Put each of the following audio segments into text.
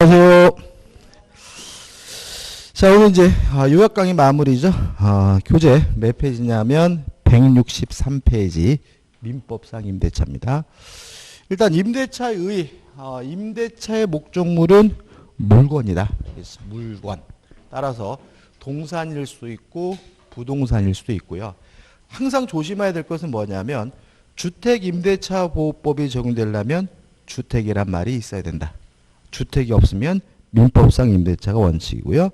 안녕하세요. 자, 오늘 이제 요약 강의 마무리죠. 교재 몇 페이지냐면 163페이지 민법상 임대차입니다. 일단 임대차의 임대차의 목적물은 물건이다. 그래서 물건. 따라서 동산일 수도 있고 부동산일 수도 있고요. 항상 조심해야 될 것은 뭐냐면 주택임대차보호법이 적용되려면 주택이란 말이 있어야 된다. 주택이 없으면 민법상 임대차가 원칙이고요.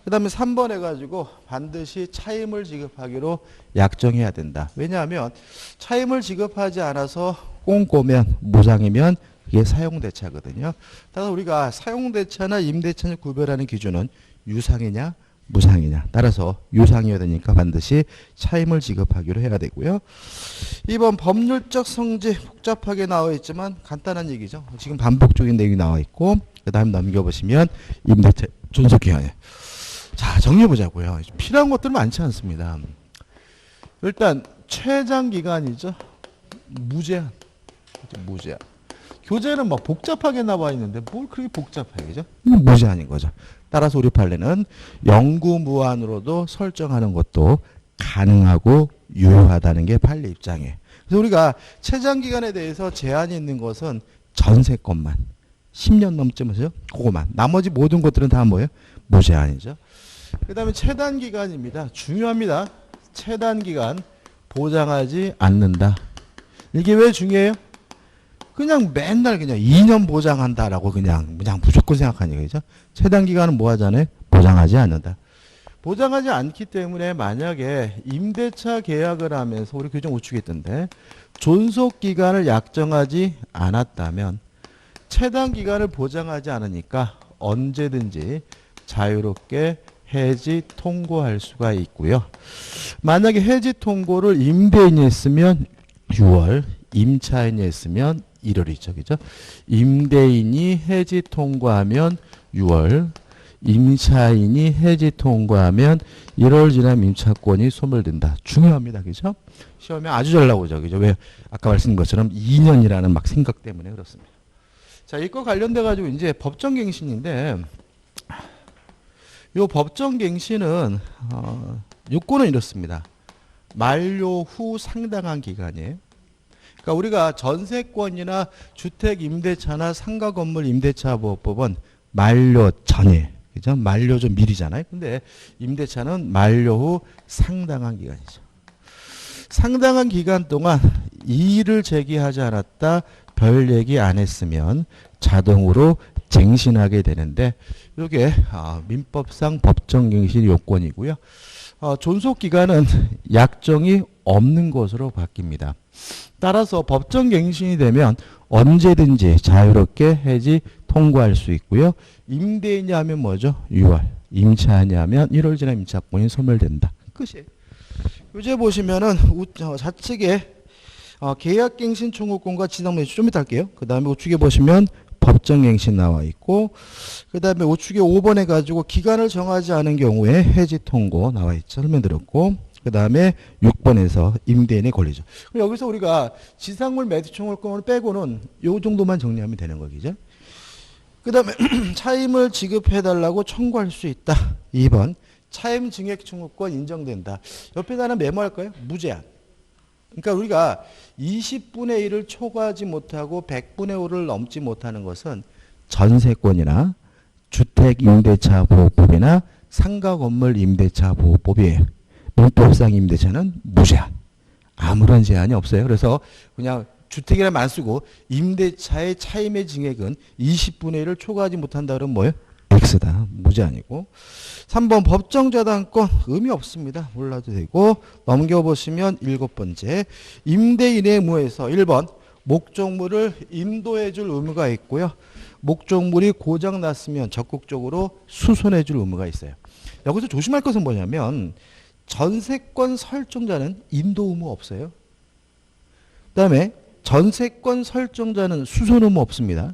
그 다음에 3번 해가지고 반드시 차임을 지급하기로 약정해야 된다. 왜냐하면 차임을 지급하지 않아서 꼼꼼면 무상이면 그게 사용대차거든요. 따라서 우리가 사용대차나 임대차를 구별하는 기준은 유상이냐 무상이냐. 따라서 유상이어야 되니까 반드시 차임을 지급하기로 해야 되고요. 2번 법률적 성질 복잡하게 나와 있지만 간단한 얘기죠. 지금 반복적인 내용이 나와 있고 그 다음 넘겨보시면 임대차 존속기간에 자 정리해보자고요. 필요한 것들 많지 않습니다. 일단 최장기간이죠. 무제한. 무제한. 교재는 막 복잡하게 나와 있는데 뭘 그렇게 복잡하게 그죠? 무제한인 거죠. 따라서 우리 판례는 영구무한으로도 설정하는 것도 가능하고 유효하다는 게 판례 입장이에요. 그래서 우리가 최장기간에 대해서 제한이 있는 것은 전세권만 10년 넘지면서요. 그거만. 나머지 모든 것들은 다 뭐예요? 무제한이죠. 그 다음에 최단기간입니다. 중요합니다. 최단기간 보장하지 않는다. 이게 왜 중요해요? 그냥 맨날 그냥 2년 보장한다라고 그냥 무조건 생각하는 얘기죠. 최단기간은 뭐 하잖아요? 보장하지 않는다. 보장하지 않기 때문에 만약에 임대차 계약을 하면서 우리 규정 우측에 있던데 존속기간을 약정하지 않았다면 최단기간을 보장하지 않으니까 언제든지 자유롭게 해지 통고할 수가 있고요. 만약에 해지 통고를 임대인이 했으면 6월, 임차인이 했으면 1월이죠. 그죠? 임대인이 해지 통고하면 6월, 임차인이 해지 통고하면 1월 지나면 임차권이 소멸된다. 중요합니다. 그죠? 시험에 아주 잘 나오죠. 그죠? 왜? 아까 말씀드린 것처럼 2년이라는 막 생각 때문에 그렇습니다. 자, 이거 관련돼 가지고 이제 법정갱신인데 요 법정갱신은 요건은 이렇습니다. 만료 후 상당한 기간이에요. 그러니까 우리가 전세권이나 주택임대차나 상가건물 임대차보호법은 만료 전이에요. 그죠? 만료 좀 미리잖아요. 근데 임대차는 만료 후 상당한 기간이죠. 상당한 기간 동안 이의를 제기하지 않았다, 별 얘기 안 했으면 자동으로 갱신하게 되는데 이게 민법상 법정갱신 요건이고요. 존속기간은 약정이 없는 것으로 바뀝니다. 따라서 법정갱신이 되면 언제든지 자유롭게 해지 통고할 수 있고요. 임대인이 하면 뭐죠? 6월. 임차인이 하면 1월 지나면 임차권이 소멸된다. 끝이에요. 교재 보시면은 좌측에 계약갱신 청구권과 지상매수 좀 이따 할게요. 그 다음에 우측에 보시면 법정갱신 나와 있고 그 다음에 우측에 5번 해가지고 기간을 정하지 않은 경우에 해지 통고 나와 있죠. 설명드렸고 그 다음에 6번에서 임대인의 권리죠. 여기서 우리가 지상물 매수 청구권을 빼고는 요 정도만 정리하면 되는 거죠. 그 다음에 차임을 지급해달라고 청구할 수 있다. 2번 차임 증액 청구권 인정된다. 옆에다 하나 메모할까요? 무제한. 그러니까 우리가 20분의 1을 초과하지 못하고 100분의 5를 넘지 못하는 것은 전세권이나 주택임대차보호법이나 상가건물 임대차보호법이에요. 민법상 임대차는 무제한. 아무런 제한이 없어요. 그래서 그냥 주택이라만 안 쓰고 임대차의 차임의 증액은 20분의 1을 초과하지 못한다 그러면 뭐예요? X다. 무제한이고. 3번 법정자당권 의미 없습니다. 몰라도 되고 넘겨보시면 7번째 임대인의 의무에서 1번 목적물을 인도해 줄 의무가 있고요. 목적물이 고장났으면 적극적으로 수선해 줄 의무가 있어요. 여기서 조심할 것은 뭐냐면 전세권 설정자는 인도 의무 없어요. 그 다음에 전세권 설정자는 수선 의무 없습니다.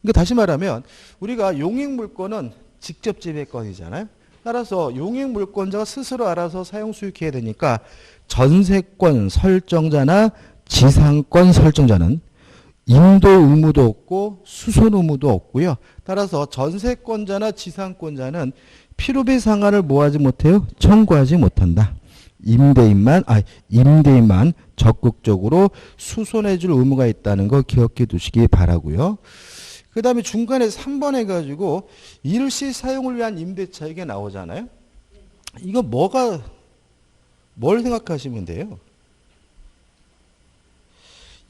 그러니까 다시 말하면 우리가 용익물권은 직접 지배권이잖아요. 따라서 용익물권자가 스스로 알아서 사용 수익해야 되니까 전세권 설정자나 지상권 설정자는 임도 의무도 없고 수선 의무도 없고요. 따라서 전세권자나 지상권자는 필요비 상한을 뭐하지 못해요? 청구하지 못한다. 임대인만 적극적으로 수선해줄 의무가 있다는 거 기억해 두시기 바라고요. 그 다음에 중간에 3번 해가지고 일시 사용을 위한 임대차 이게 나오잖아요. 이거 뭘 생각하시면 돼요?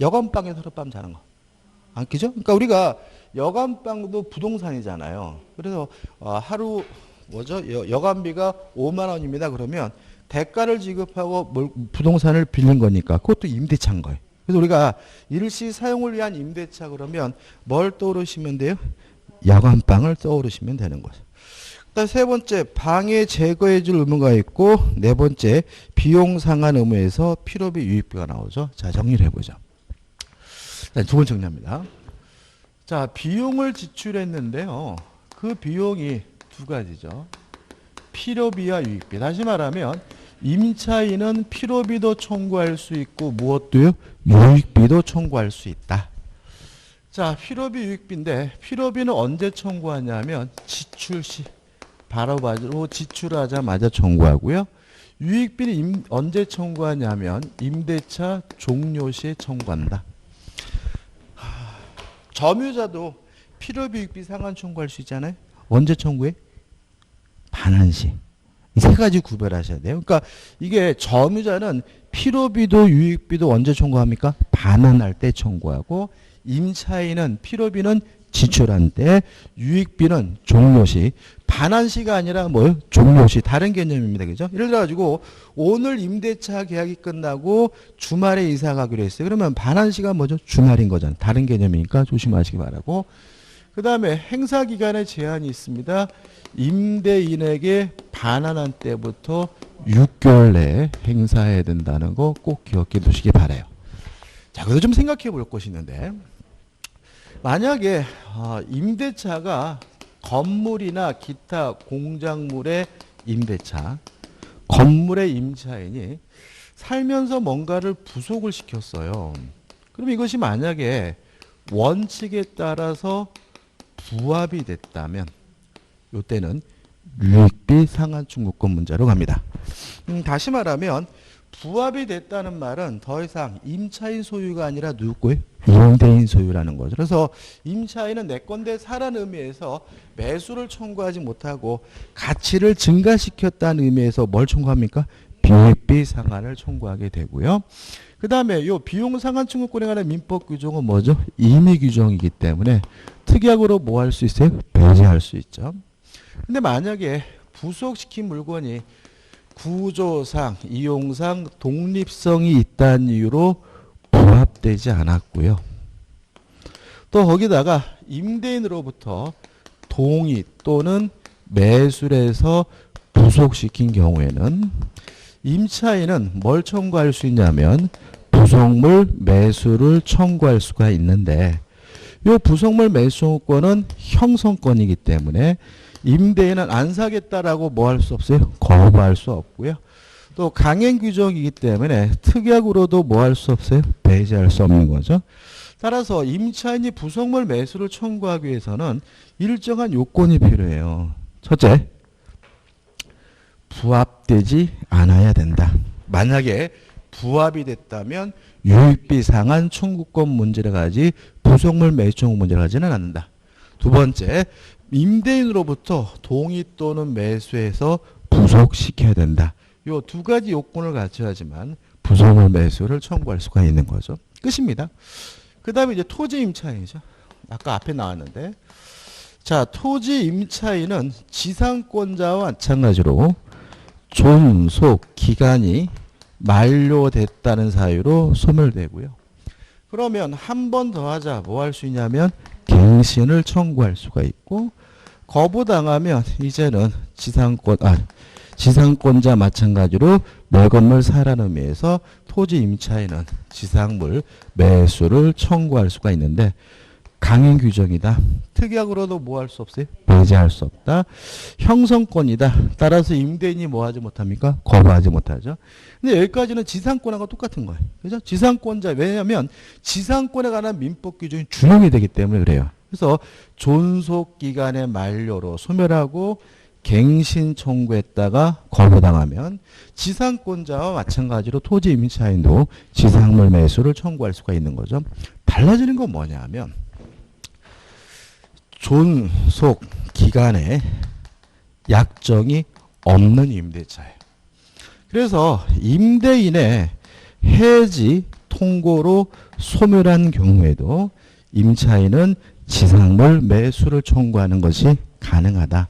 여관방에서 하룻밤 자는 거. 안 그죠? 그러니까 우리가 여관방도 부동산이잖아요. 그래서 하루 여관비가 5만 원입니다. 그러면 대가를 지급하고 부동산을 빌린 거니까 그것도 임대차인 거예요. 그래서 우리가 일시 사용을 위한 임대차 그러면 뭘 떠오르시면 돼요? 여관방을 떠오르시면 되는 거죠. 일단 세 번째, 방해 제거해 줄 의무가 있고, 네 번째, 비용 상한 의무에서 필요비 유익비가 나오죠. 자, 정리를 해보죠. 자, 두 번 정리합니다. 자, 비용을 지출했는데요. 그 비용이 두 가지죠. 필요비와 유익비. 다시 말하면 임차인은 필요비도 청구할 수 있고 무엇도요? 유익비도 청구할 수 있다. 자, 필요비 유익비인데 필요비는 언제 청구하냐면 지출 시 바로 지출하자마자 청구하고요. 유익비는 언제 청구하냐면 임대차 종료 시에 청구한다. 점유자도 필요비 유익비 상한 청구할 수 있잖아요. 언제 청구해? 반환 시. 이 세 가지 구별하셔야 돼요. 그러니까 이게 점유자는 필요비도 유익비도 언제 청구합니까? 반환할 때 청구하고, 임차인은 필요비는 지출한 때, 유익비는 종료 시. 반환 시가 아니라 뭐예요? 종료 시. 다른 개념입니다. 그죠? 예를 들어가지고 오늘 임대차 계약이 끝나고 주말에 이사 가기로 했어요. 그러면 반환 시가 뭐죠? 주말인 거잖아요. 다른 개념이니까 조심하시기 바라고. 그 다음에 행사 기간에 제한이 있습니다. 임대인에게 반환한 때부터 6개월 내에 행사해야 된다는 거 꼭 기억해 두시기 바라요. 자, 그래서 좀 생각해 볼 것이 있는데, 만약에 임대차가 건물이나 기타 공작물의 임대차, 건물의 임차인이 살면서 뭔가를 부속을 시켰어요. 그럼 이것이 만약에 원칙에 따라서 부합이 됐다면 이때는 유익비 상한 청구권 문제로 갑니다. 다시 말하면 부합이 됐다는 말은 더 이상 임차인 소유가 아니라 누구의? 임대인 소유라는 거죠. 그래서 임차인은 내 건데 사라는 의미에서 매수를 청구하지 못하고 가치를 증가시켰다는 의미에서 뭘 청구합니까? 비익비 상한을 청구하게 되고요. 그 다음에 요 비용 상한 청구권에 관한 민법 규정은 뭐죠? 임의 규정이기 때문에 특약으로 뭐 할 수 있어요? 배제할 수 있죠. 근데 만약에 부속시킨 물건이 구조상, 이용상 독립성이 있다는 이유로 부합되지 않았고요. 또 거기다가 임대인으로부터 동의 또는 매수를 해서 부속시킨 경우에는 임차인은 뭘 청구할 수 있냐면 부속물 매수를 청구할 수가 있는데, 이 부속물 매수권은 형성권이기 때문에 임대인은 안 사겠다라고 뭐 할 수 없어요? 거부할 수 없고요. 또 강행 규정이기 때문에 특약으로도 뭐 할 수 없어요? 배제할 수 없는 거죠. 따라서 임차인이 부속물 매수를 청구하기 위해서는 일정한 요건이 필요해요. 첫째, 부합되지 않아야 된다. 만약에 부합이 됐다면 유익비 상한 청구권 문제를 가지 부속물 매수 청구 문제를 가지는 않는다. 두 번째, 임대인으로부터 동의 또는 매수해서 부속시켜야 된다. 이 두 가지 요건을 갖춰야지만 부속물 매수를 청구할 수가 있는 거죠. 끝입니다. 그 다음에 이제 토지 임차인이죠. 아까 앞에 나왔는데, 자, 토지 임차인은 지상권자와 마찬가지로 존속 기간이 만료됐다는 사유로 소멸되고요. 그러면 한 번 더 하자 뭐 할 수 있냐면 갱신을 청구할 수가 있고, 거부당하면 이제는 지상권자 마찬가지로 내 건물 사라는 의미에서 토지 임차인은 지상물 매수를 청구할 수가 있는데, 강행 규정이다. 특약으로도 뭐 할 수 없어요? 배제할 수 없다. 형성권이다. 따라서 임대인이 뭐 하지 못합니까? 거부하지 못하죠. 근데 여기까지는 지상권하고 똑같은 거예요. 그죠? 지상권자, 왜냐하면 지상권에 관한 민법 규정이 준용이 되기 때문에 그래요. 그래서 존속기간의 만료로 소멸하고 갱신 청구했다가 거부당하면 지상권자와 마찬가지로 토지 임차인도 지상물 매수를 청구할 수가 있는 거죠. 달라지는 건 뭐냐 하면 존속 기간에 약정이 없는 임대차예요. 그래서 임대인의 해지 통고로 소멸한 경우에도 임차인은 지상물 매수를 청구하는 것이 가능하다.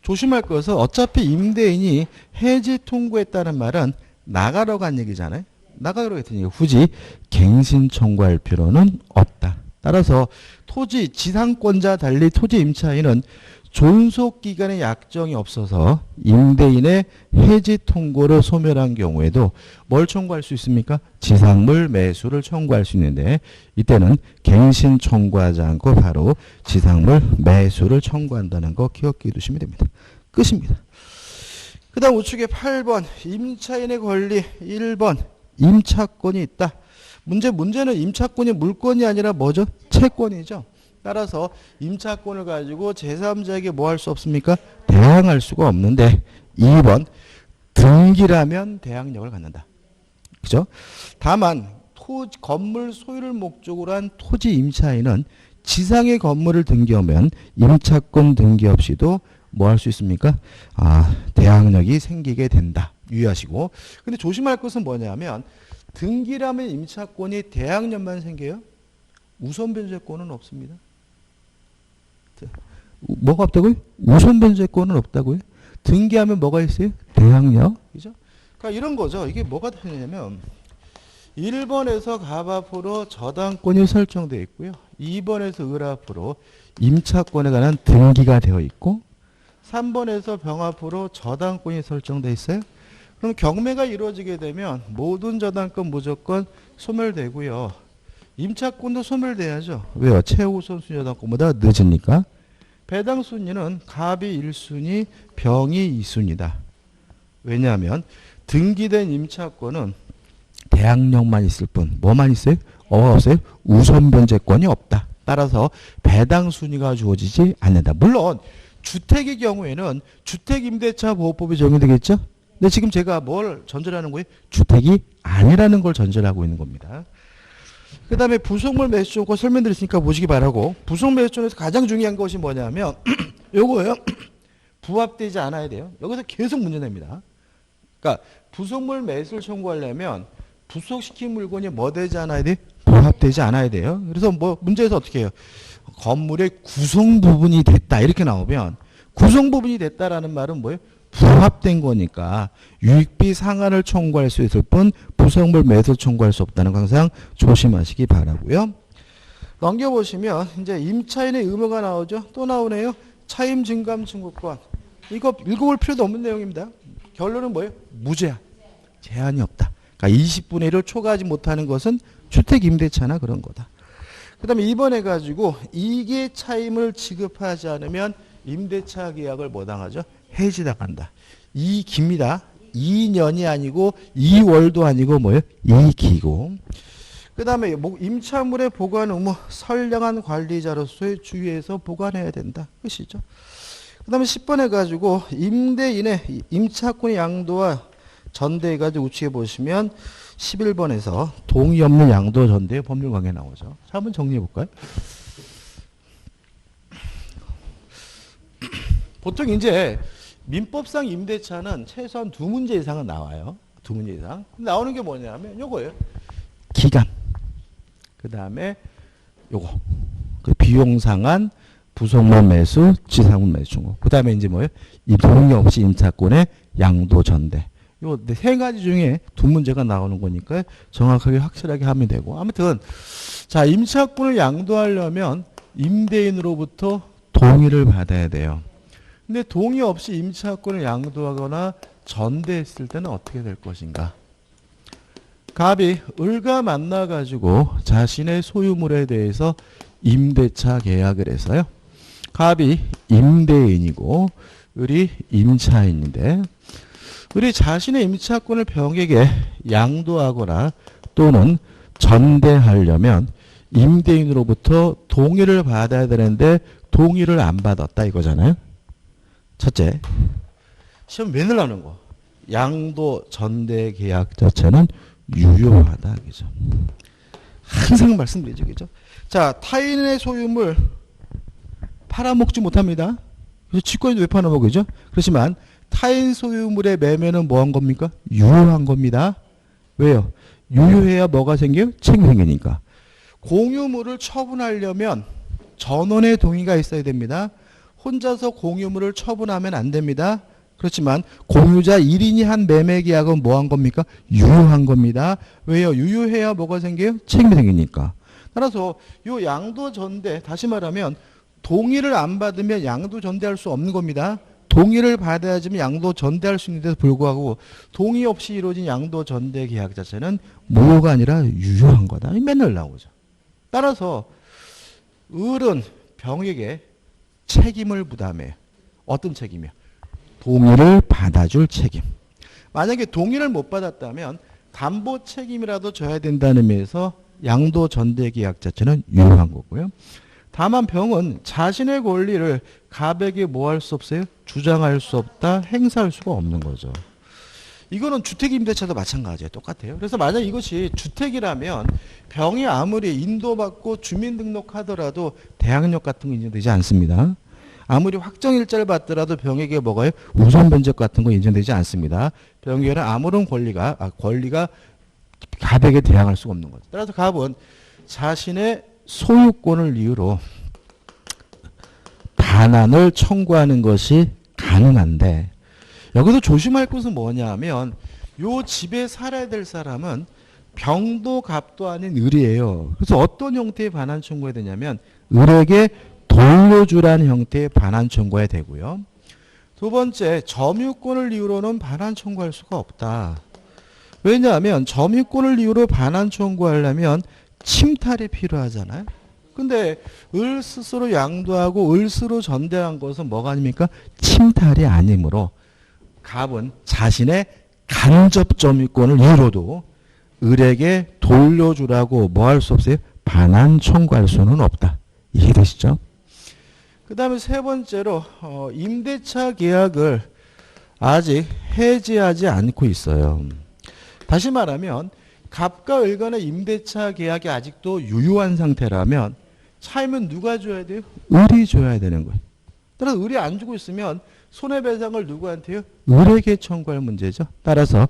조심할 것은 어차피 임대인이 해지 통고했다는 말은 나가러 간 얘기잖아요. 나가러 했더니 굳이 갱신 청구할 필요는 없다. 따라서 토지 지상권자 달리 토지 임차인은 존속기간의 약정이 없어서 임대인의 해지 통고를 소멸한 경우에도 뭘 청구할 수 있습니까? 지상물 매수를 청구할 수 있는데 이때는 갱신 청구하지 않고 바로 지상물 매수를 청구한다는 거 기억해 두시면 됩니다. 끝입니다. 그 다음 우측에 8번 임차인의 권리 1번 임차권이 있다. 문제는 임차권이 물권이 아니라 뭐죠? 채권이죠. 따라서 임차권을 가지고 제3자에게 뭐 할 수 없습니까? 대항할 수가 없는데 2번 등기라면 대항력을 갖는다. 그죠? 다만 건물 소유를 목적으로 한 토지 임차인은 지상의 건물을 등기하면 임차권 등기 없이도 뭐 할 수 있습니까? 대항력이 생기게 된다. 유의하시고. 근데 조심할 것은 뭐냐면 등기라면 임차권이 대항력만 생겨요? 우선 변제권은 없습니다. 뭐가 없다고요? 우선 변제권은 없다고요? 등기하면 뭐가 있어요? 대항력. 그죠? 그러니까 이런 거죠. 이게 뭐가 되냐면 1번에서 갑 앞으로 저당권이 설정되어 있고요. 2번에서 을 앞으로 임차권에 관한 등기가 되어 있고 3번에서 병 앞으로 저당권이 설정되어 있어요. 그럼 경매가 이루어지게 되면 모든 저당권 무조건 소멸되고요. 임차권도 소멸돼야죠. 왜요? 최우선 순위 저당권보다 늦으니까. 배당 순위는 갑이 1순위, 병이 2순위다. 왜냐하면 등기된 임차권은 대항력만 있을 뿐 뭐만 있어요? 없어요? 우선 변제권이 없다. 따라서 배당 순위가 주어지지 않는다. 물론 주택의 경우에는 주택임대차보호법이 적용되겠죠? 근데 지금 제가 뭘 전제하는 거예요? 주택이 아니라는 걸 전제하고 있는 겁니다. 그 다음에 부속물 매수조건 설명드렸으니까 보시기 바라고 부속 매수조건에서 가장 중요한 것이 뭐냐면 요거예요. 부합되지 않아야 돼요. 여기서 계속 문제 냅니다. 그러니까 부속물 매수를 청구하려면 부속시킨 물건이 뭐 되지 않아야 돼? 부합되지 않아야 돼요. 그래서 뭐 문제에서 어떻게 해요? 건물의 구성 부분이 됐다 이렇게 나오면 구성 부분이 됐다라는 말은 뭐예요? 부합된 거니까 유익비 상한을 청구할 수 있을 뿐 부속물 매수 청구할 수 없다는 거 항상 조심하시기 바라고요. 넘겨보시면 이제 임차인의 의무가 나오죠. 또 나오네요. 차임 증감 청구권. 이거 읽어볼 필요도 없는 내용입니다. 결론은 뭐예요? 무제한. 제한이 없다. 그러니까 20분의 1을 초과하지 못하는 것은 주택 임대차나 그런 거다. 그 다음에 2번 해가지고 이계 차임을 지급하지 않으면 임대차 계약을 뭐 당하죠? 해지당한다. 이 기입니다. 2년이 아니고 2월도 아니고 뭐예요? 이 기고. 그 다음에 임차물의 보관 의무 선량한 관리자로서의 주의해서 보관해야 된다. 끝이죠. 그 다음에 10번 해가지고 임대인의 임차권의 양도와 전대해가지고 우측에 보시면 11번에서 동의 없는 양도 전대의 법률 관계 나오죠. 자, 한번 정리해 볼까요? 보통 이제 민법상 임대차는 최소한 2문제 이상은 나와요. 2문제 이상. 나오는 게 뭐냐면 요거예요. 기간. 그 다음에 요거. 그 비용 상한, 부속물 매수, 지상물 매수 청구. 그 다음에 이제 뭐예요? 이 동의 없이 임차권의 양도 전대. 요 세 가지 중에 2문제가 나오는 거니까 정확하게 확실하게 하면 되고. 아무튼 자, 임차권을 양도하려면 임대인으로부터 동의를 받아야 돼요. 근데 동의 없이 임차권을 양도하거나 전대했을 때는 어떻게 될 것인가? 갑이 을과 만나가지고 자신의 소유물에 대해서 임대차 계약을 해서요. 갑이 임대인이고 을이 임차인인데 을이 자신의 임차권을 병에게 양도하거나 또는 전대하려면 임대인으로부터 동의를 받아야 되는데 동의를 안 받았다 이거잖아요. 첫째, 시험 맨날 나오는 거. 양도 전대 계약 자체는 유효하다. 그죠? 항상 말씀드리죠. 그죠? 자, 타인의 소유물 팔아먹지 못합니다. 그래서 직권인도 왜 팔아먹이죠? 그렇지만 타인 소유물의 매매는 뭐 한 겁니까? 유효한 겁니다. 왜요? 유효해야 뭐가 생겨요? 책임이 생기니까. 공유물을 처분하려면 전원의 동의가 있어야 됩니다. 혼자서 공유물을 처분하면 안 됩니다. 그렇지만 공유자 1인이 한 매매 계약은 뭐 한 겁니까? 유효한 겁니다. 왜요? 유효해야 뭐가 생겨요? 책임이 생기니까. 따라서 요 양도 전대, 다시 말하면 동의를 안 받으면 양도 전대할 수 없는 겁니다. 동의를 받아야지만 양도 전대할 수 있는데도 불구하고 동의 없이 이루어진 양도 전대 계약 자체는 무효가 아니라 유효한 거다. 맨날 나오죠. 따라서 을은 병에게 책임을 부담해요. 어떤 책임이요? 동의를 받아줄 책임. 만약에 동의를 못 받았다면 담보 책임이라도 져야 된다는 의미에서 양도 전대 계약 자체는 유효한 거고요. 다만 병은 자신의 권리를 갑에게 뭐 할 수 없어요? 주장할 수 없다, 행사할 수가 없는 거죠. 이거는 주택임대차도 마찬가지예요. 똑같아요. 그래서 만약 이것이 주택이라면 병이 아무리 인도받고 주민등록하더라도 대항력 같은 거 인정되지 않습니다. 아무리 확정일자를 받더라도 병에게 뭐가요? 우선변적 같은 거 인정되지 않습니다. 병에게는 아무런 권리가 갑에게 대항할 수가 없는 거죠. 따라서 갑은 자신의 소유권을 이유로 반환을 청구하는 것이 가능한데 여기서 조심할 것은 뭐냐면 요 집에 살아야 될 사람은 병도 갑도 아닌 을이에요. 그래서 어떤 형태의 반환 청구해야 되냐면 을에게 돌려주라는 형태의 반환 청구해야 되고요. 두 번째, 점유권을 이유로는 반환 청구할 수가 없다. 왜냐하면 점유권을 이유로 반환 청구하려면 침탈이 필요하잖아요. 근데 을 스스로 양도하고 을 스스로 전대한 것은 뭐가 아닙니까? 침탈이 아니므로 갑은 자신의 간접 점유권을 이유로도 을에게 돌려주라고 뭐 할 수 없어요? 반환 청구할 수는 없다. 이해되시죠? 그 다음에 세 번째로 임대차 계약을 아직 해지하지 않고 있어요. 다시 말하면 갑과 을 간의 임대차 계약이 아직도 유효한 상태라면 차이면 누가 줘야 돼요? 을이 줘야 되는 거예요. 따라서 을이 안 주고 있으면 손해배상을 누구한테요? 을에게 청구할 문제죠. 따라서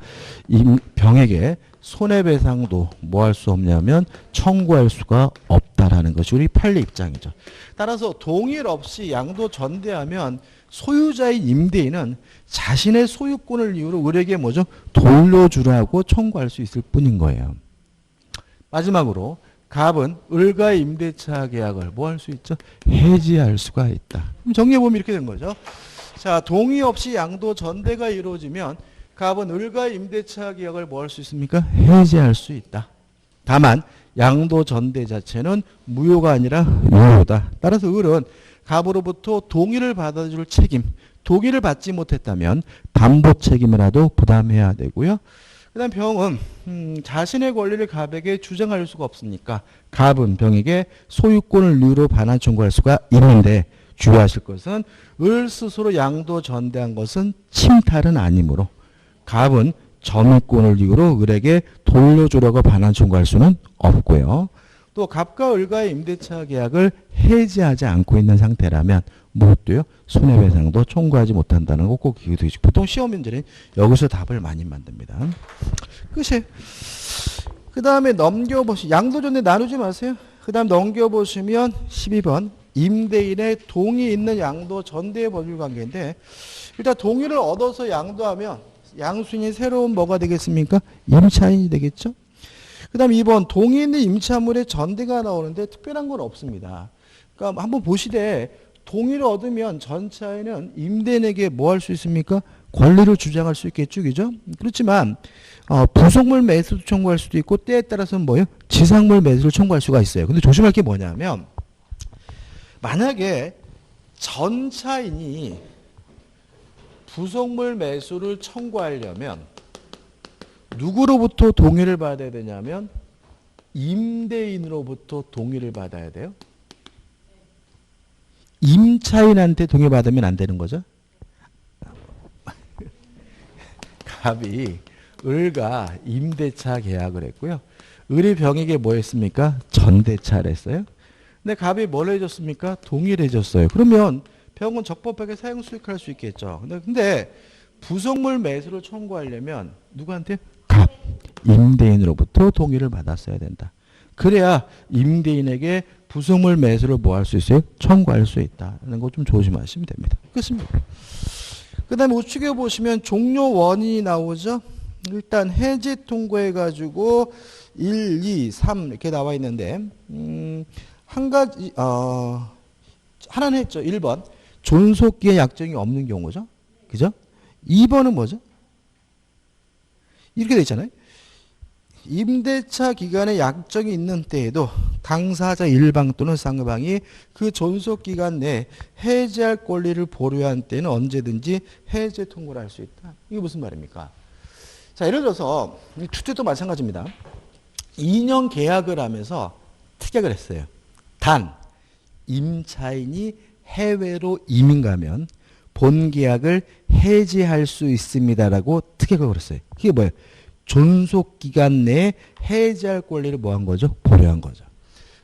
병에게 손해배상도 뭐 할 수 없냐면 청구할 수가 없다라는 것이 우리 판례 입장이죠. 따라서 동의 없이 양도 전대하면 소유자인 임대인은 자신의 소유권을 이유로 을에게 뭐죠? 돌려주라고 청구할 수 있을 뿐인 거예요. 마지막으로 갑은 을과의 임대차 계약을 뭐 할 수 있죠? 해지할 수가 있다. 그럼 정리해보면 이렇게 된 거죠. 자, 동의 없이 양도 전대가 이루어지면 갑은 을과의 임대차 계약을 뭐 할 수 있습니까? 해지할 수 있다. 다만 양도 전대 자체는 무효가 아니라 유효다. 따라서 을은 갑으로부터 동의를 받아줄 책임, 동의를 받지 못했다면 담보 책임이라도 부담해야 되고요. 그 다음 병은 자신의 권리를 갑에게 주장할 수가 없으니까 갑은 병에게 소유권을 이유로 반환 청구할 수가 있는데 주의하실 것은 을 스스로 양도 전대한 것은 침탈은 아니므로 갑은 점유권을 이유로 을에게 돌려주려고 반환 청구할 수는 없고요. 또 갑과 을과의 임대차 계약을 해지하지 않고 있는 상태라면 무엇도요? 손해배상도 청구하지 못한다는 거 꼭 기억해 두시고 보통 시험 문제는 여기서 답을 많이 만듭니다. 끝이에요. 그 다음에 넘겨보시 양도전대 나누지 마세요. 그 다음 넘겨보시면 12번 임대인의 동의 있는 양도 전대의 법률관계인데 일단 동의를 얻어서 양도하면 양수인이 새로운 뭐가 되겠습니까? 임차인이 되겠죠. 그 다음 2번 동의 있는 임차물의 전대가 나오는데 특별한 건 없습니다. 그러니까 한번 보시되 동의를 얻으면 전차인은 임대인에게 뭐 할 수 있습니까? 권리를 주장할 수 있겠죠. 그죠? 그렇지만 부속물 매수도 청구할 수도 있고 때에 따라서는 뭐예요? 지상물 매수를 청구할 수가 있어요. 근데 조심할 게 뭐냐면 만약에 전 차인이 부속물 매수를 청구하려면 누구로부터 동의를 받아야 되냐면 임대인으로부터 동의를 받아야 돼요. 임차인한테 동의받으면 안 되는 거죠. 갑이 을과 임대차 계약을 했고요. 을이 병에게 뭐 했습니까? 전대차를 했어요. 근데 갑이 뭘 해줬습니까? 동의를 해줬어요. 그러면 병은 적법하게 사용 수익할 수 있겠죠. 근데 부속물 매수를 청구하려면 누구한테? 갑, 임대인으로부터 동의를 받았어야 된다. 그래야 임대인에게 부속물 매수를 뭐 할 수 있어요? 청구할 수 있다는 거 좀 조심하시면 됩니다. 끝입니다. 그 다음에 우측에 보시면 종료 원인이 나오죠. 일단 해지 통고해가지고 1, 2, 3 이렇게 나와 있는데 한 가지 하나는 했죠. 1번 존속기의 약정이 없는 경우죠. 그죠? 2번은 뭐죠? 이렇게 돼 있잖아요. 임대차 기간에 약정이 있는 때에도 당사자 일방 또는 상방이 그 존속기간 내에 해지할 권리를 보류한 때는 언제든지 해지 통고를 할 수 있다. 이게 무슨 말입니까? 자, 예를 들어서 주택도 마찬가지입니다. 2년 계약을 하면서 특약을 했어요. 단 임차인이 해외로 이민 가면 본 계약을 해지할 수 있습니다라고 특약을 걸었어요. 그게 뭐예요? 존속기간 내에 해지할 권리를 뭐 한 거죠? 보류한 거죠.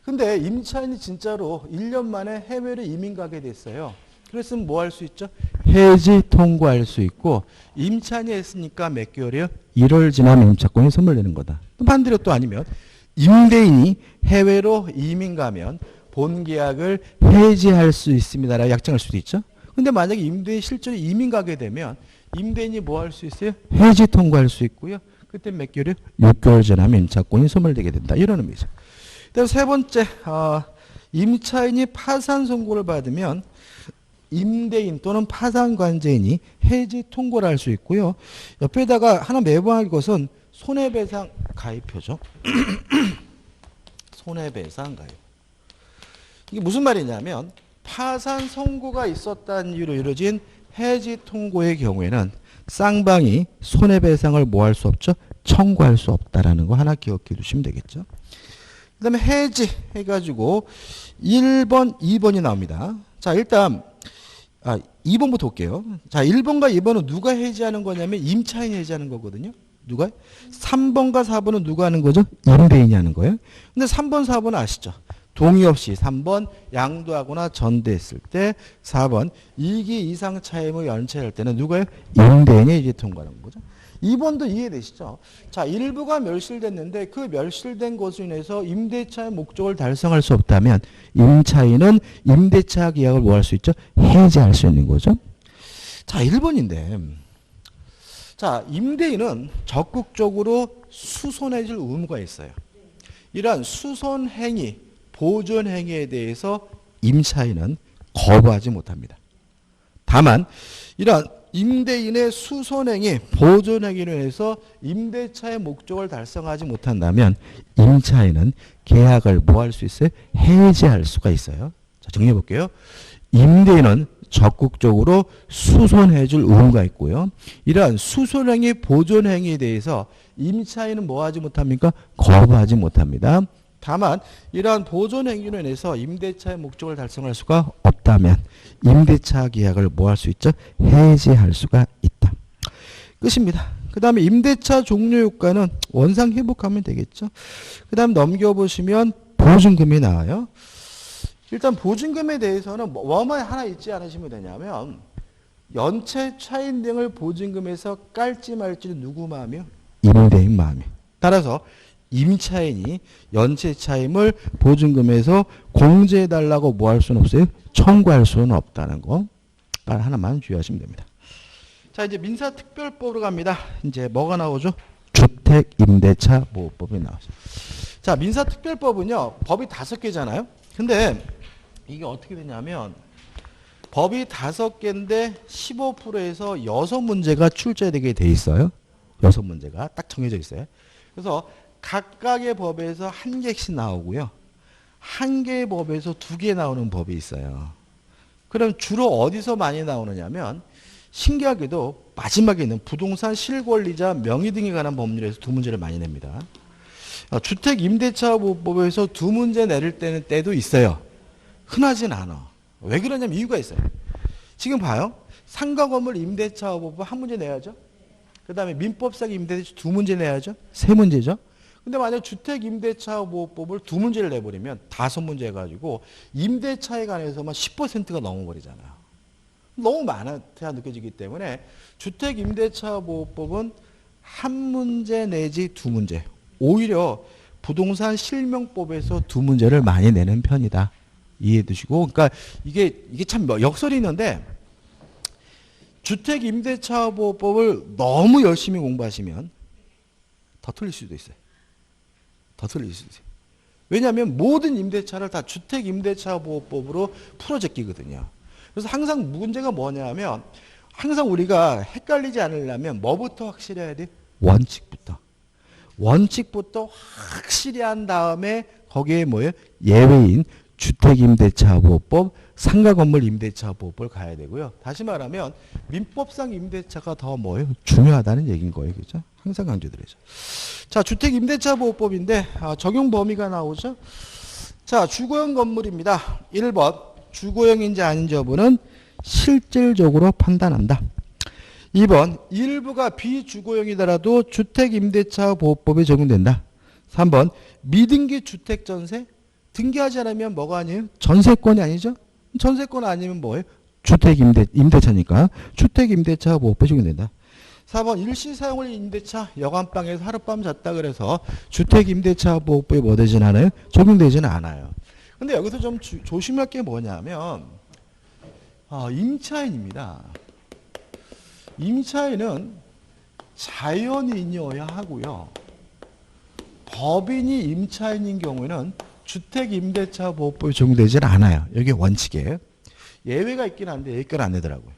근데 임차인이 진짜로 1년 만에 해외로 이민 가게 됐어요. 그랬으면 뭐 할 수 있죠? 해지 통고할 수 있고, 임차인이 했으니까 몇 개월이요? 1월 지나면 임차권이 선물되는 거다. 반대로 또 아니면 임대인이 해외로 이민 가면 본 계약을 해지할 수 있습니다라고 약정할 수도 있죠. 근데 만약에 임대인이 실제로 이민 가게 되면 임대인이 뭐 할 수 있어요? 해지 통고할 수 있고요. 그때 몇 개월이요? 6개월 지나면 임차권이 소멸되게 된다. 이런 의미죠. 그다음 세 번째, 임차인이 파산 선고를 받으면 임대인 또는 파산관제인이 해지 통고를 할 수 있고요. 옆에다가 하나 매부할 것은 손해배상 가입표죠. 손해배상 가입. 이게 무슨 말이냐면 파산 선고가 있었다는 이유로 이루어진 해지 통고의 경우에는 쌍방이 손해배상을 뭐 할 수 없죠? 청구할 수 없다라는 거 하나 기억해 두시면 되겠죠. 그 다음에 해지 해가지고 1번, 2번이 나옵니다. 자, 일단 2번부터 볼게요. 자, 1번과 2번은 누가 해지하는 거냐면 임차인이 해지하는 거거든요. 누가? 3번과 4번은 누가 하는 거죠? 임대인이 하는 거예요. 근데 3번, 4번 아시죠? 동의 없이 3번 양도하거나 전대했을 때, 4번 2기 이상 차임을 연체할 때는 누가요? 임대인이 이제 통과하는 거죠. 2번도 이해되시죠? 자, 일부가 멸실됐는데 그 멸실된 것으로 인해서 임대차의 목적을 달성할 수 없다면 임차인은 임대차 계약을 뭐 할 수 있죠? 해지할 수 있는 거죠. 자, 1번인데 자, 임대인은 적극적으로 수선해줄 의무가 있어요. 이러한 수선행위, 보존행위에 대해서 임차인은 거부하지 못합니다. 다만 이러한 임대인의 수선행위, 보존행위로 해서 임대차의 목적을 달성하지 못한다면 임차인은 계약을 뭐 할 수 있어요? 해지할 수가 있어요. 자, 정리해 볼게요. 임대인은 적극적으로 수선해 줄 의무가 있고요. 이러한 수선행위, 보존행위에 대해서 임차인은 뭐 하지 못합니까? 거부하지 못합니다. 다만 이러한 보존행위로 인해서 임대차의 목적을 달성할 수가 없다면 임대차 계약을 뭐 할 수 있죠? 해지할 수가 있다. 끝입니다. 그 다음에 임대차 종료효과는 원상 회복하면 되겠죠. 그 다음 넘겨보시면 보증금이 나와요. 일단 보증금에 대해서는 뭐만 하나 잊지 않으시면 되냐면 연체 차임 등을 보증금에서 깔지 말지는 누구 마음이요? 임대인 마음이에요. 따라서 임차인이 연체 차임을 보증금에서 공제해달라고 뭐 할 수는 없어요? 청구할 수는 없다는 거 하나만 주의하시면 됩니다. 자, 이제 민사특별법으로 갑니다. 이제 뭐가 나오죠? 주택임대차보호법이 나오죠. 자, 민사특별법은요, 법이 5개잖아요. 근데 이게 어떻게 되냐면 법이 5개인데 15%에서 6문제가 출제되게 돼 있어요. 6문제가 딱 정해져 있어요. 그래서 각각의 법에서 한 개씩 나오고요. 한 개의 법에서 두 개 나오는 법이 있어요. 그럼 주로 어디서 많이 나오느냐면 신기하게도 마지막에 있는 부동산 실권리자 명의 등에 관한 법률에서 두 문제를 많이 냅니다. 주택 임대차 보호법에서 두 문제 내릴 때도 있어요. 흔하진 않아. 왜 그러냐면 이유가 있어요. 지금 봐요. 상가 건물 임대차 보호법 한 문제 내야죠. 그 다음에 민법상 임대차 두 문제 내야죠. 세 문제죠. 근데 만약 주택 임대차 보호법을 두 문제를 내버리면 다섯 문제 해가지고 임대차에 관해서만 10%가 넘어버리잖아요. 너무 많다 느껴지기 때문에 주택 임대차 보호법은 한 문제 내지 두 문제. 오히려 부동산 실명법에서 두 문제를 많이 내는 편이다. 이해해 두시고. 그러니까 이게 참 역설이 있는데 주택 임대차 보호법을 너무 열심히 공부하시면 더 틀릴 수도 있어요. 더 틀릴 수 있어요. 왜냐하면 모든 임대차를 다 주택 임대차 보호법으로 풀어 제끼거든요. 그래서 항상 문제가 뭐냐면 항상 우리가 헷갈리지 않으려면 뭐부터 확실해야 돼? 원칙부터. 원칙부터 확실히 한 다음에 거기에 뭐예요? 예외인 주택임대차보호법, 상가건물 임대차보호법을 가야 되고요. 다시 말하면 민법상 임대차가 더 뭐예요? 중요하다는 얘기인 거예요. 그죠? 항상 강조드리죠. 자, 주택임대차보호법인데 적용 범위가 나오죠. 자, 주거용 건물입니다. 1번 주거용인지 아닌지 여부는 실질적으로 판단한다. 2번 일부가 비주거용이더라도 주택임대차보호법에 적용된다. 3번 미등기 주택전세 등기하지 않으면 뭐가 아니에요? 전세권이 아니죠? 전세권 아니면 뭐예요? 임대차니까 주택임대차보호법에 적용된다. 4번 일시사용을 임대차 여관방에서 하룻밤 잤다 그래서 주택임대차보호법에 뭐 되진 않아요? 적용되지는 않아요. 근데 여기서 좀 조심할 게 뭐냐면 임차인입니다. 임차인은 자연인이어야 하고요. 법인이 임차인인 경우에는 주택임대차보호법에 적용되질 않아요. 이게 원칙이에요. 예외가 있긴 한데 여기까지 안 되더라고요.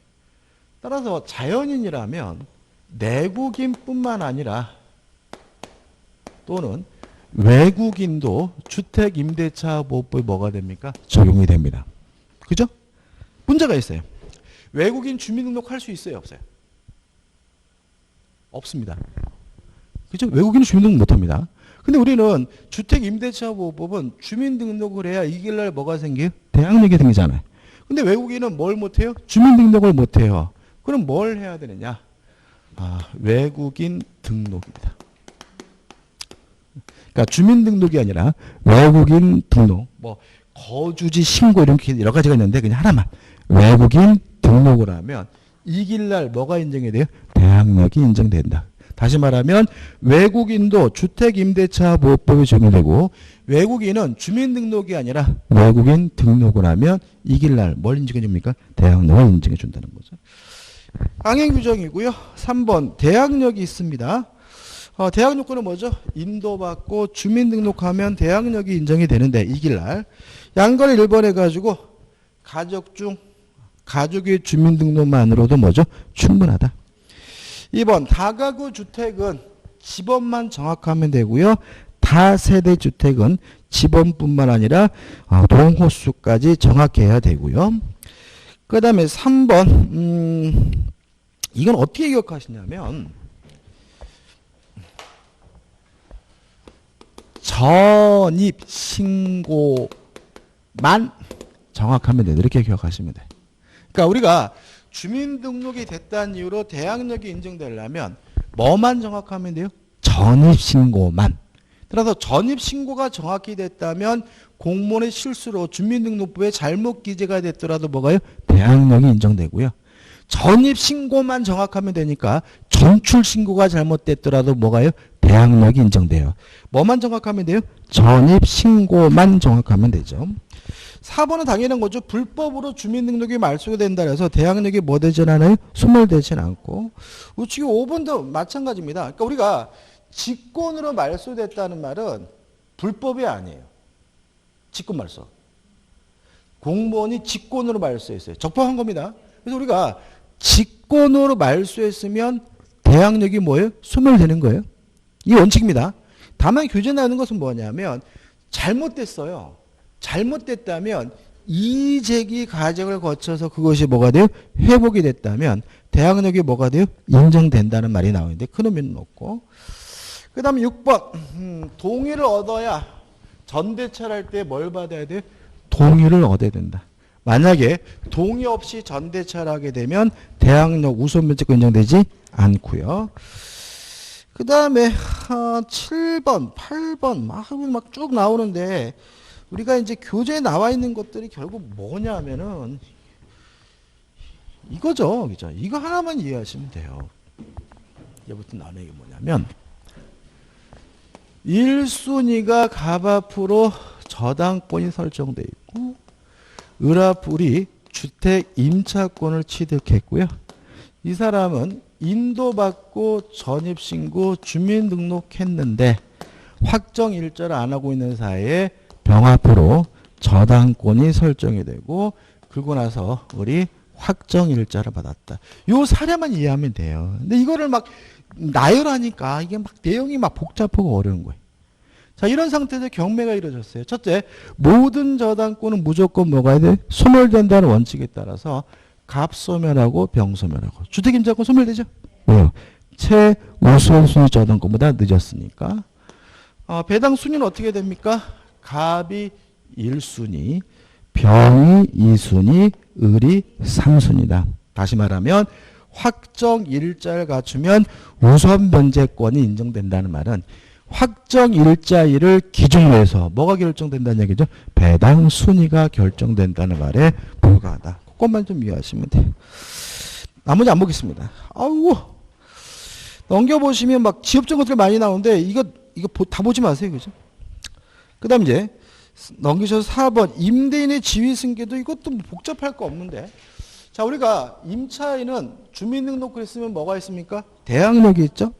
따라서 자연인이라면 내국인뿐만 아니라 또는 외국인도 주택임대차보호법에 뭐가 됩니까? 적용이 됩니다. 그죠? 문제가 있어요. 외국인 주민등록 할 수 있어요? 없어요? 없습니다. 그죠? 외국인은 주민등록 못합니다. 근데 우리는 주택임대차보호법은 주민등록을 해야 이길날 뭐가 생겨요? 대항력이 생기잖아요. 근데 외국인은 뭘 못해요? 주민등록을 못해요. 그럼 뭘 해야 되느냐? 외국인 등록입니다. 그러니까 주민등록이 아니라 외국인 등록, 뭐 거주지 신고 이렇게 여러 가지가 있는데 그냥 하나만 외국인 등록을 하면 이길날 뭐가 인정이 돼요? 대항력이 인정된다. 다시 말하면 외국인도 주택임대차보호법에 적용되고 외국인은 주민등록이 아니라 외국인 등록을 하면 이길날 뭘 인정해 줍니까? 대항력을 인정해 준다는 거죠. 강행규정이고요. 3번 대항력이 있습니다. 대항 요건은 뭐죠? 인도받고 주민등록하면 대항력이 인정이 되는데 이길날 양거를 1번 해가지고 가족 중 가족의 주민등록만으로도 뭐죠? 충분하다. 2번 다가구 주택은 집원만 정확하면 되고요. 다세대 주택은 집원뿐만 아니라 동호수까지 정확해야 되고요. 그 다음에 3번 이건 어떻게 기억하시냐면 전입신고만 정확하면 돼요. 이렇게 기억하시면 돼요. 그러니까 우리가 주민등록이 됐다는 이유로 대항력이 인정되려면 뭐만 정확하면 돼요? 전입신고만. 따라서 전입신고가 정확히 됐다면 공무원의 실수로 주민등록부에 잘못 기재가 됐더라도 뭐가요? 대항력이 인정되고요. 전입신고만 정확하면 되니까 전출신고가 잘못됐더라도 뭐가요? 대항력이 인정돼요. 뭐만 정확하면 돼요? 전입신고만 정확하면 되죠. 4번은 당연한 거죠. 불법으로 주민등록이 말소가 된다 해서 대항력이 뭐 되진 않아요? 소멸되진 않고. 우측이 5번도 마찬가지입니다. 그러니까 우리가 직권으로 말소됐다는 말은 불법이 아니에요. 직권 말소. 공무원이 직권으로 말소했어요. 적법한 겁니다. 그래서 우리가 직권으로 말소했으면 대항력이 뭐예요? 소멸되는 거예요. 이게 원칙입니다. 다만 규제 나는 것은 뭐냐면 잘못됐어요. 잘못됐다면 이의제기 과정을 거쳐서 그것이 뭐가 돼요? 회복이 됐다면 대항력이 뭐가 돼요? 인정된다는 말이 나오는데 큰 의미는 없고. 그 다음에 6번 동의를 얻어야 전대차를 할 때 뭘 받아야 돼요? 동의를 얻어야 된다. 만약에 동의 없이 전대차를 하게 되면 대항력 우선 면제권 인정되지 않고요. 그 다음에 7번, 8번 막 쭉 나오는데 우리가 이제 교재에 나와 있는 것들이 결국 뭐냐면은 이거죠. 그죠? 이거 하나만 이해하시면 돼요. 이제부터 나오는 게 뭐냐면 1순위가 갑 앞으로 저당권이 설정되어 있고 을 앞으로 주택 임차권을 취득했고요. 이 사람은 인도받고 전입신고 주민등록했는데 확정 일자를 안 하고 있는 사이에 병 앞으로 저당권이 설정이 되고 그러고 나서 우리 확정 일자를 받았다. 요 사례만 이해하면 돼요. 근데 이거를 막 나열하니까 이게 막 내용이 막 복잡하고 어려운 거예요. 자, 이런 상태에서 경매가 이루어졌어요. 첫째, 모든 저당권은 무조건 뭐가 돼? 소멸된다는 원칙에 따라서 갑소멸하고 병소멸하고. 주택임차권 소멸되죠? 왜요? 최우선순위 저당권보다 늦었으니까. 배당 순위는 어떻게 됩니까? 갑이 1순위, 병이 2순위, 을이 3순위다. 다시 말하면 확정 일자를 갖추면 우선 변제권이 인정된다는 말은 확정 일자일을 기준으로 해서 뭐가 결정된다는 얘기죠? 배당 순위가 결정된다는 말에 불과하다. 그것만 좀 이해하시면 돼요. 나머지 안 보겠습니다. 아우 넘겨보시면 막 지엽적 것들 많이 나오는데 이거 다 보지 마세요. 그죠? 그 다음 이제 넘기셔서 4번 임대인의 지위승계도 이것도 뭐 복잡할 거 없는데 자 우리가 임차인은 주민등록을 했으면 뭐가 있습니까? 대항력이 있죠.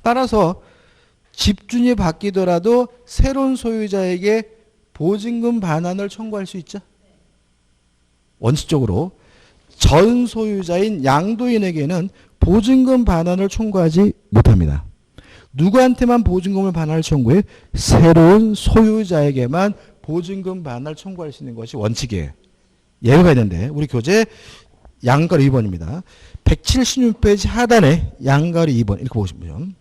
따라서 집주인이 바뀌더라도 새로운 소유자에게 보증금 반환을 청구할 수 있죠. 원칙적으로 전 소유자인 양도인에게는 보증금 반환을 청구하지 못합니다. 누구한테만 보증금을 반환을 청구해? 새로운 소유자에게만 보증금 반환을 청구할 수 있는 것이 원칙이에요. 예외가 있는데 우리 교재 양가로 2번입니다. 176페이지 하단에 양가로 2번 이렇게 보시면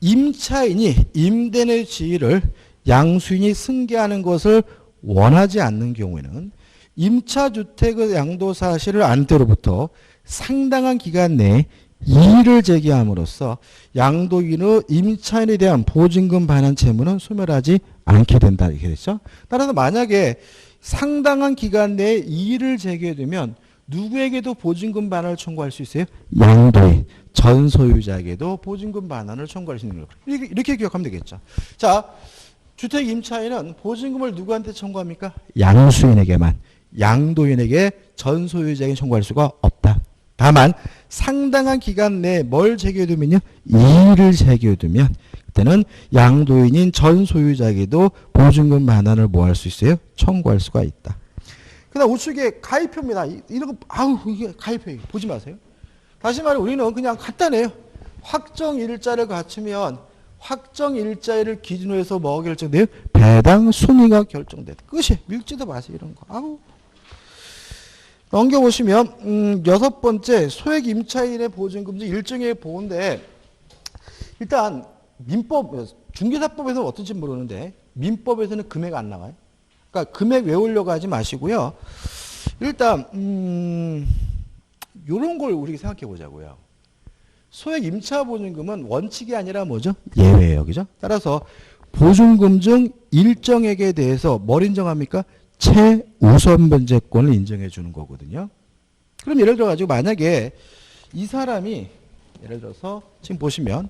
임차인이 임대인의 지위를 양수인이 승계하는 것을 원하지 않는 경우에는 임차주택의 양도 사실을 안 때로부터 상당한 기간 내에 이의를 제기함으로써 양도인의 임차인에 대한 보증금 반환 채무는 소멸하지 않게 된다 이렇게 됐죠. 따라서 만약에 상당한 기간 내에 이의를 제기되면 누구에게도 보증금 반환을 청구할 수 있어요? 양도인, 전 소유자에게도 보증금 반환을 청구할 수 있는 거예요. 이렇게 기억하면 되겠죠. 자, 주택 임차인은 보증금을 누구한테 청구합니까? 양수인에게만. 양도인에게 전 소유자에게 청구할 수가 없다. 다만 상당한 기간 내에 뭘 제기해두면요? 이의를 제기해두면 그때는 양도인인 전 소유자에게도 보증금 반환을 뭐 할 수 있어요? 청구할 수가 있다. 그 다음 우측에 가입표입니다. 이런 거, 이게 가입표. 보지 마세요. 다시 말해 우리는 그냥 간단해요. 확정 일자를 갖추면 확정 일자를 기준으로 해서 뭐가 결정돼요? 배당 순위가 결정돼. 끝이 밀지도 마세요. 이런 거. 넘겨보시면 6번째 소액 임차인의 보증금지 일정의 보호인데 일단 민법 중개사법에서는 어떤지 모르는데 민법에서는 금액 안 나와요. 그러니까 금액 외우려고 하지 마시고요. 일단 이런 걸 우리가 생각해 보자고요. 소액 임차 보증금은 원칙이 아니라 뭐죠? 예외예요. 그죠? 따라서 보증금 중 일정액에 대해서 뭘 인정합니까? 최우선 변제권을 인정해 주는 거거든요. 그럼 예를 들어 가지고 만약에 이 사람이 예를 들어서 지금 보시면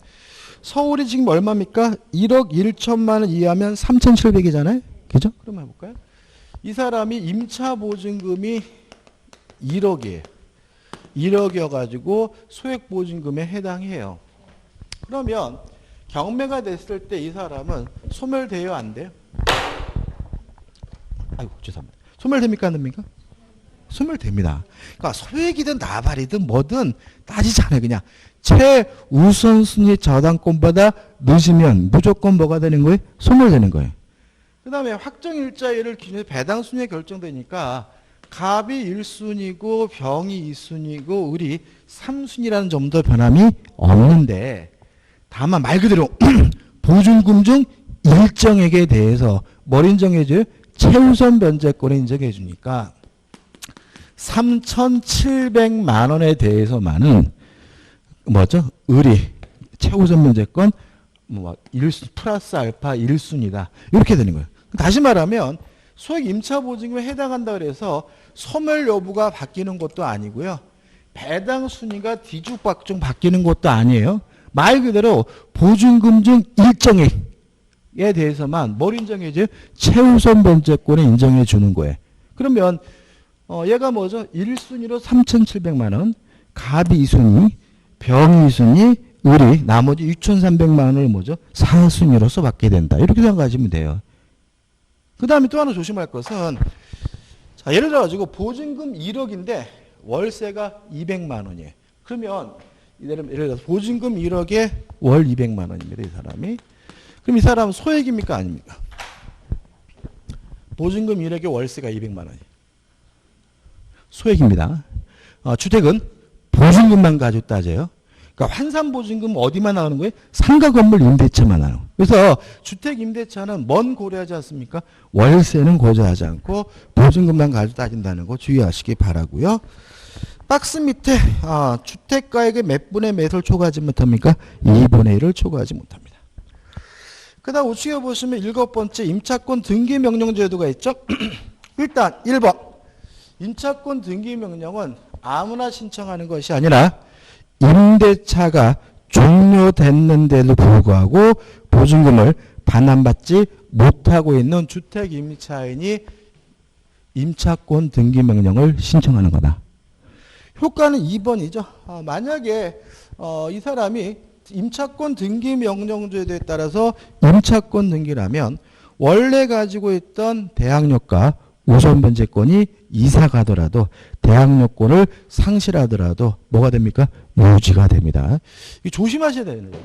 서울이 지금 얼마입니까? 1억 1천만 원 이하면 3,700이잖아요. 그죠? 그럼 해볼까요? 이 사람이 임차 보증금이 1억이에요. 1억이어가지고 소액 보증금에 해당해요. 그러면 경매가 됐을 때 이 사람은 소멸돼요? 안 돼요? 아이고 죄송합니다. 소멸됩니까? 안 됩니까? 소멸됩니다. 그러니까 소액이든 나발이든 뭐든 따지지 않아요. 그냥 최우선순위 저당권보다 늦으면 무조건 뭐가 되는 거예요? 소멸되는 거예요. 그 다음에 확정일자율을 기준해서 배당순위가 결정되니까 갑이 1순위고 병이 2순위고 을이 3순위라는 점도 변함이 없는데 다만 말 그대로 보증금 중 일정액에 대해서 뭘 인정해줘요? 최우선 변제권을 인정해 주니까 3,700만 원에 대해서만은 뭐죠? 을이 최우선 변제권 뭐 1순 플러스 알파 1순위다. 이렇게 되는 거예요. 다시 말하면 소액 임차보증금에 해당한다 그래서 소멸 여부가 바뀌는 것도 아니고요. 배당 순위가 뒤죽박죽 바뀌는 것도 아니에요. 말 그대로 보증금 중 일정액에 대해서만 뭘 인정해줘요? 최우선 변제권을 인정해 주는 거예요. 그러면 얘가 뭐죠? 1순위로 3,700만 원, 갑이 2순위, 병이 2순위, 을이 나머지 6,300만 원을 뭐죠? 4순위로서 받게 된다. 이렇게 생각하시면 돼요. 그 다음에 또 하나 조심할 것은 자, 예를 들어 가지고 보증금 1억인데 월세가 200만 원이에요. 그러면 예를 들어서 보증금 1억에 월 200만 원입니다. 이 사람이. 그럼 이 사람은 소액입니까? 아닙니까? 보증금 1억에 월세가 200만 원이에요. 소액입니다. 주택은 보증금만 가지고 따져요. 그러니까 환산보증금 어디만 나오는 거예요? 상가 건물 임대차만 나와요. 그래서 주택 임대차는 뭔 고려하지 않습니까? 월세는 고려하지 않고 보증금만 가지고 따진다는 거 주의하시기 바라고요. 박스 밑에 주택가액의 몇 분의 몇을 초과하지 못합니까? 2분의 1을 초과하지 못합니다. 그 다음 우측에 보시면 7번째 임차권 등기 명령 제도가 있죠. 일단 1번 임차권 등기 명령은 아무나 신청하는 것이 아니라 임대차가 종료됐는데도 불구하고 보증금을 반환받지 못하고 있는 주택 임차인이 임차권 등기 명령을 신청하는 거다. 효과는 2번이죠. 만약에 이 사람이 임차권 등기 명령제도에 따라서 임차권 등기라면 원래 가지고 있던 대항력과 우선 변제권이 이사 가더라도 대항력권을 상실하더라도 뭐가 됩니까? 유지가 됩니다. 이거 조심하셔야 되는데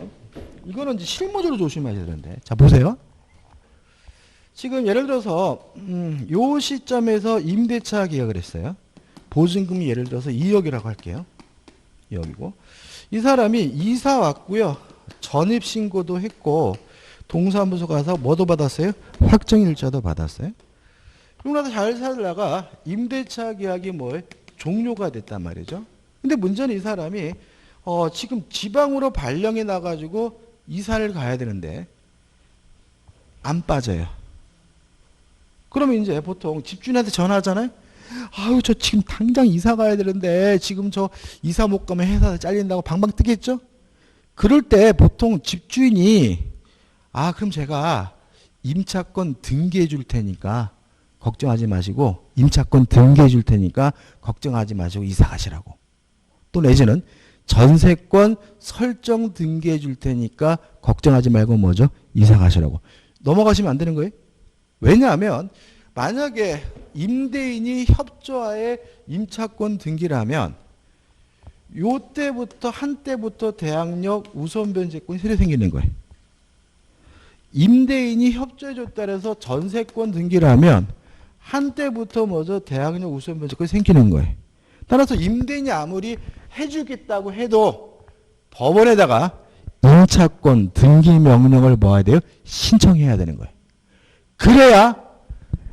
이거는 이제 실무적으로 조심하셔야 되는데 자 보세요. 지금 예를 들어서 요 시점에서 임대차 계약을 했어요. 보증금이 예를 들어서 2억이라고 할게요. 2억이고 이 사람이 이사 왔고요. 전입신고도 했고 동사무소 가서 뭐도 받았어요? 확정일자도 받았어요. 그러고 나서 잘 살다가 임대차 계약이 뭐예요? 종료가 됐단 말이죠. 근데 문제는 이 사람이 지금 지방으로 발령이 나가지고 이사를 가야 되는데 안 빠져요. 그러면 이제 보통 집주인한테 전화하잖아요. 아유 저 지금 당장 이사 가야 되는데 지금 저 이사 못 가면 회사 잘린다고 방방 뜨겠죠? 그럴 때 보통 집주인이 그럼 제가 임차권 등기해 줄 테니까 걱정하지 마시고 임차권 등기해 줄 테니까 걱정하지 마시고 이사 가시라고. 또 내지는 전세권 설정 등기해 줄 테니까 걱정하지 말고 뭐죠? 이사 가시라고. 넘어가시면 안 되는 거예요. 왜냐하면 만약에 임대인이 협조하에 임차권 등기를 하면 요때부터 한때부터 대항력 우선 변제권이 새로 생기는 거예요. 임대인이 협조해 줬다 해서 전세권 등기를 하면 한때부터 뭐죠? 대항력 우선 변제권이 생기는 거예요. 따라서 임대인이 아무리 해주겠다고 해도 법원에다가 임차권 등기 명령을 뭐 해야 돼요? 신청해야 되는 거예요. 그래야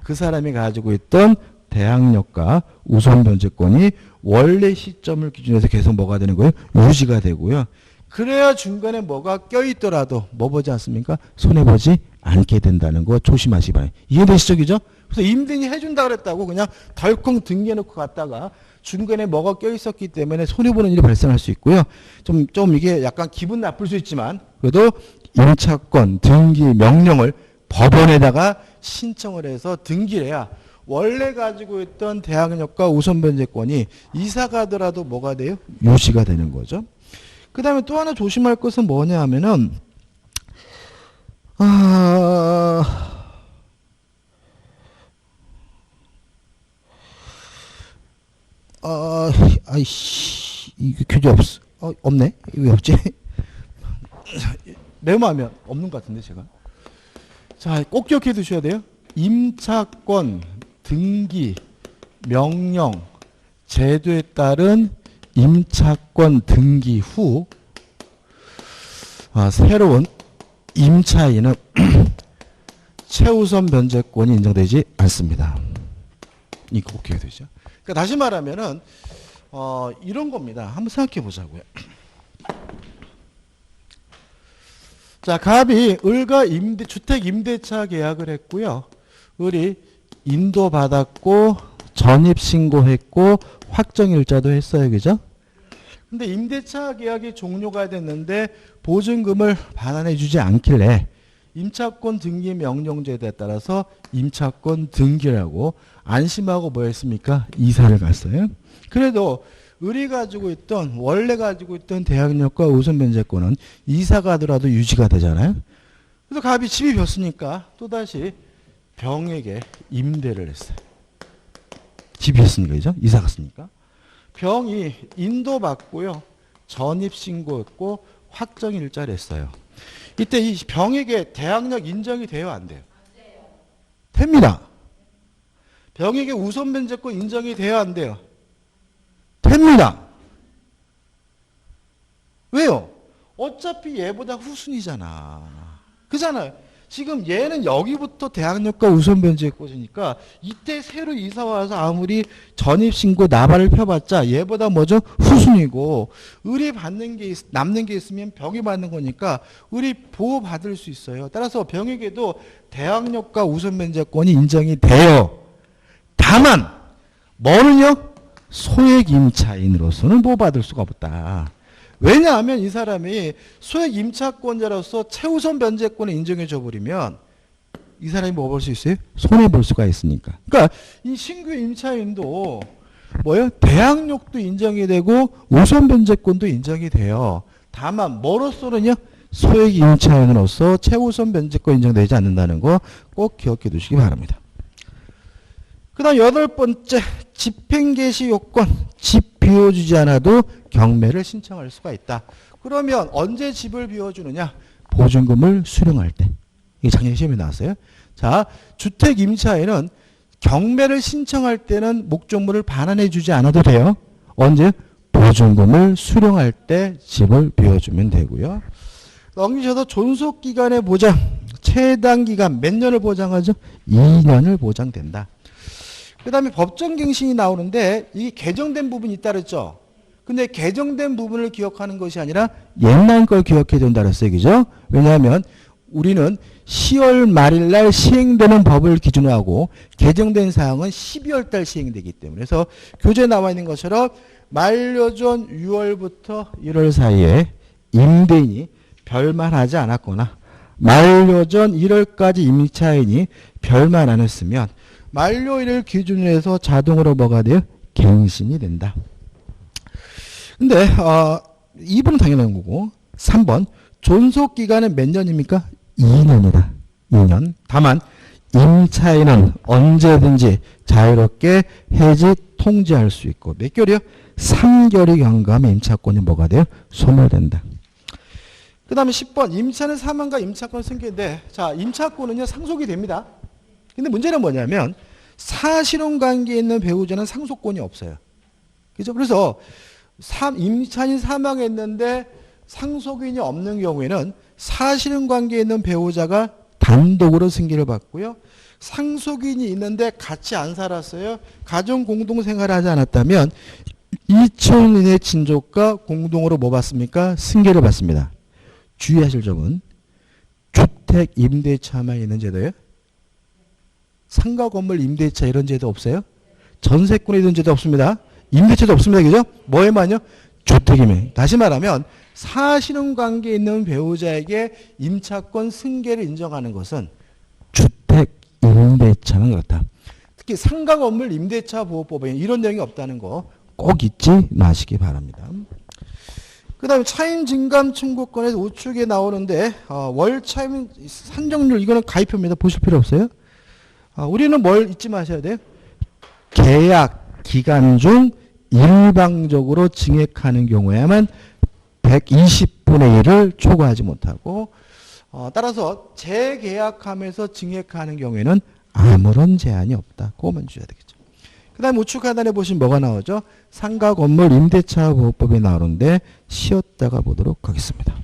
그 사람이 가지고 있던 대항력과 우선 변제권이 원래 시점을 기준해서 계속 뭐가 되는 거예요? 유지가 되고요. 그래야 중간에 뭐가 껴있더라도 뭐 보지 않습니까? 손해보지 않게 된다는 거 조심하시기 바랍니다. 이해되시죠? 그죠? 그래서 임대인이 해준다 그랬다고 그냥 덜컹 등기해놓고 갔다가 중간에 뭐가 껴있었기 때문에 손해보는 일이 발생할 수 있고요. 좀 이게 약간 기분 나쁠 수 있지만 그래도 임차권 등기 명령을 법원에다가 신청을 해서 등기를 해야 원래 가지고 있던 대항력과 우선 변제권이 이사 가더라도 뭐가 돼요? 유지가 되는 거죠. 그 다음에 또 하나 조심할 것은 뭐냐 하면은 아이씨 이거 교재 없네? 왜 없지? 메모하면 없는 것 같은데 제가. 자, 꼭 기억해 두셔야 돼요. 임차권 등기 명령 제도에 따른 임차권 등기 후 새로운 임차인은 최우선 변제권이 인정되지 않습니다. 이거 꼭 기억해야 되죠. 그러니까 다시 말하면은 이런 겁니다. 한번 생각해 보자고요. 자, 갑이 을과 주택 임대차 계약을 했고요. 을이 인도 받았고 전입 신고했고 확정일자도 했어요. 그죠? 근데 임대차 계약이 종료가 됐는데 보증금을 반환해 주지 않길래 임차권 등기 명령제도에 따라서 임차권 등기라고 안심하고 뭐 했습니까? 이사를 갔어요. 그래도 을이 가지고 있던 원래 가지고 있던 대항력과 우선 변제권은 이사 가더라도 유지가 되잖아요. 그래서 갑이 집이 폈으니까 또다시 병에게 임대를 했어요. 집이 폈으니까, 그죠? 이사 갔으니까. 병이 인도받고요. 전입신고했고 확정일자를 했어요. 이때 이 병에게 대항력 인정이 돼요? 안 돼요? 됩니다. 병에게 우선 변제권 인정이 돼요? 안 돼요? 됩니다. 왜요? 어차피 얘보다 후순위잖아. 그잖아요. 지금 얘는 여기부터 대항력과 우선 변제권이니까 이때 새로 이사 와서 아무리 전입신고 나발을 펴봤자 얘보다 뭐죠? 후순위고 을이 받는 게 남는 게 있으면 병이 받는 거니까 을이 보호받을 수 있어요. 따라서 병에게도 대항력과 우선 변제권이 인정이 돼요. 다만 뭐는요? 소액 임차인으로서는 보호받을 수가 없다. 왜냐하면 이 사람이 소액 임차권자로서 최우선 변제권을 인정해 줘버리면 이 사람이 뭐 볼 수 있어요? 손해볼 수가 있으니까. 그러니까 이 신규 임차인도 뭐예요? 대항력도 인정이 되고 우선 변제권도 인정이 돼요. 다만 뭐로서는요? 소액 임차인으로서 최우선 변제권 인정되지 않는다는 거 꼭 기억해 두시기 바랍니다. 그 다음 8번째, 집행개시 요건. 집 비워주지 않아도 경매를 신청할 수가 있다. 그러면 언제 집을 비워주느냐? 보증금을 수령할 때. 이게 작년 시험에 나왔어요. 자, 주택 임차인은 경매를 신청할 때는 목적물을 반환해 주지 않아도 돼요. 언제? 보증금을 수령할 때 집을 비워주면 되고요. 넘기셔서 존속기간의 보장. 최단 기간 몇 년을 보장하죠? 2년을 보장된다. 그 다음에 법정갱신이 나오는데 이게 개정된 부분이 있다 그랬죠. 근데 개정된 부분을 기억하는 것이 아니라 옛날 걸 기억해야 된다 그랬어요. 그죠? 왜냐하면 우리는 10월 말일 날 시행되는 법을 기준으로 하고 개정된 사항은 12월 달 시행되기 때문에 그래서 교재에 나와 있는 것처럼 만료전 6월부터 1월 사이에 임대인이 별만하지 않았거나 만료전 1월까지 임차인이 별만 안 했으면 만료일을 기준으로 해서 자동으로 뭐가 돼요? 갱신이 된다. 근데 2번은 당연한 거고 3번 존속기간은 몇 년입니까? 2년이다. 2년. 다만 임차인은 언제든지 자유롭게 해지 통지할 수 있고 몇 개월이요? 3개월이 경과하면 임차권이 뭐가 돼요? 소멸된다. 그 다음에 10번 임차는 사망과 임차권 승계인데 자 임차권은요 상속이 됩니다. 근데 문제는 뭐냐면 사실혼 관계에 있는 배우자는 상속권이 없어요. 그죠? 그래서 임차인이 사망했는데 상속인이 없는 경우에는 사실혼 관계에 있는 배우자가 단독으로 승계를 받고요. 상속인이 있는데 같이 안 살았어요. 가정 공동생활을 하지 않았다면 이촌인의 친족과 공동으로 뭐 받습니까? 승계를 받습니다. 주의하실 점은 주택 임대차만 있는 제도예요. 상가 건물 임대차 이런 제도 없어요? 전세권에 이런 제도 없습니다. 임대차도 없습니다. 그죠? 뭐에만요? 주택이면. 다시 말하면 사실혼 관계에 있는 배우자에게 임차권 승계를 인정하는 것은 주택 임대차만 그렇다. 특히 상가 건물 임대차 보호법에 이런 내용이 없다는 거 꼭 잊지 마시기 바랍니다. 그 다음에 차임 증감 청구권에서 우측에 나오는데 월 차임 산정률 이거는 가입표입니다. 보실 필요 없어요. 우리는 뭘 잊지 마셔야 돼요? 계약 기간 중 일방적으로 증액하는 경우에만 120분의 1을 초과하지 못하고 따라서 재계약하면서 증액하는 경우에는 아무런 제한이 없다. 그거만 주셔야 되겠죠. 그 다음 우측 하단에 보시면 뭐가 나오죠? 상가 건물 임대차 보호법이 나오는데 쉬었다가 보도록 하겠습니다.